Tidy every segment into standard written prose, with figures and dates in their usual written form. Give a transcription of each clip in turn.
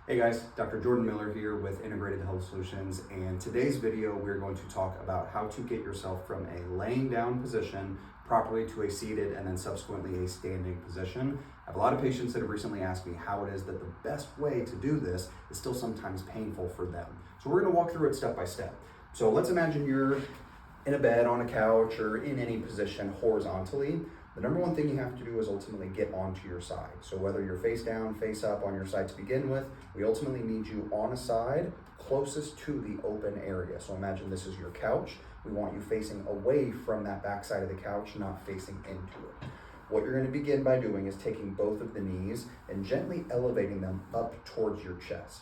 Hey guys, Dr. Jordan Miller here with Integrated Health Solutions, and today's video we're going to talk about how to get yourself from a laying down position properly to a seated and then subsequently a standing position. I have a lot of patients that have recently asked me how it is that the best way to do this is still sometimes painful for them. So we're going to walk through it step by step. So let's imagine you're in a bed, on a couch, or in any position horizontally. The number one thing you have to do is ultimately get onto your side. So whether you're face down, face up, on your side to begin with, we ultimately need you on a side closest to the open area. So imagine this is your couch. We want you facing away from that back side of the couch, not facing into it. What you're going to begin by doing is taking both of the knees and gently elevating them up towards your chest.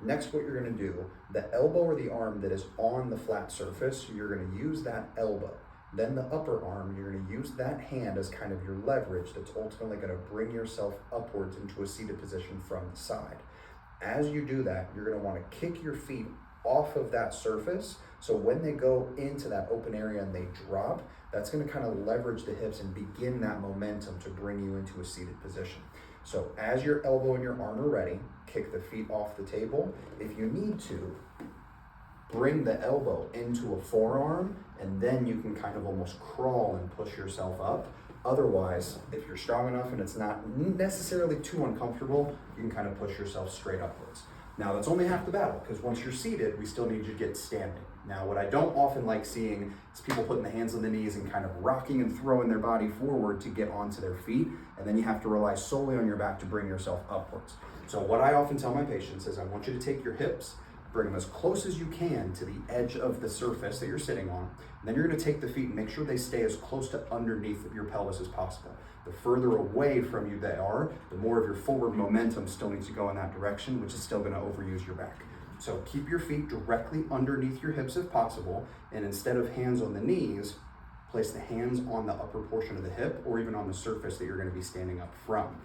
Next, what you're going to do, the elbow or the arm that is on the flat surface, you're going to use that elbow. Then the upper arm, you're going to use that hand as kind of your leverage that's ultimately going to bring yourself upwards into a seated position from the side. As you do that, you're going to want to kick your feet off of that surface. So when they go into that open area and they drop, that's going to kind of leverage the hips and begin that momentum to bring you into a seated position. So as your elbow and your arm are ready, kick the feet off the table. If you need to, bring the elbow into a forearm, and then you can kind of almost crawl and push yourself up. Otherwise, if you're strong enough and it's not necessarily too uncomfortable, you can kind of push yourself straight upwards. Now that's only half the battle, because once you're seated, we still need you to get standing. Now what I don't often like seeing is people putting the hands on the knees and kind of rocking and throwing their body forward to get onto their feet, and then you have to rely solely on your back to bring yourself upwards. So what I often tell my patients is I want you to take your hips, bring them as close as you can to the edge of the surface that you're sitting on. And then you're going to take the feet and make sure they stay as close to underneath of your pelvis as possible. The further away from you they are, the more of your forward momentum still needs to go in that direction, which is still going to overuse your back. So keep your feet directly underneath your hips if possible, and instead of hands on the knees, place the hands on the upper portion of the hip or even on the surface that you're going to be standing up from.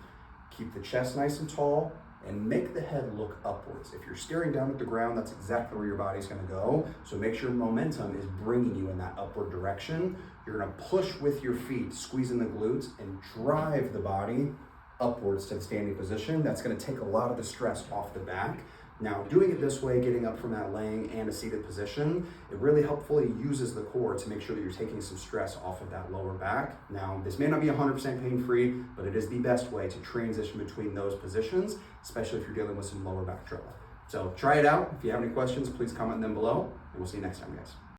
Keep the chest nice and tall, and make the head look upwards. If you're staring down at the ground, that's exactly where your body's gonna go. So make sure momentum is bringing you in that upward direction. You're gonna push with your feet, squeezing the glutes, and drive the body upwards to the standing position. That's gonna take a lot of the stress off the back. Now, doing it this way, getting up from that laying and a seated position, it really helpfully uses the core to make sure that you're taking some stress off of that lower back. Now, this may not be 100% pain-free, but it is the best way to transition between those positions, especially if you're dealing with some lower back trouble. So try it out. If you have any questions, please comment them below, and we'll see you next time, guys.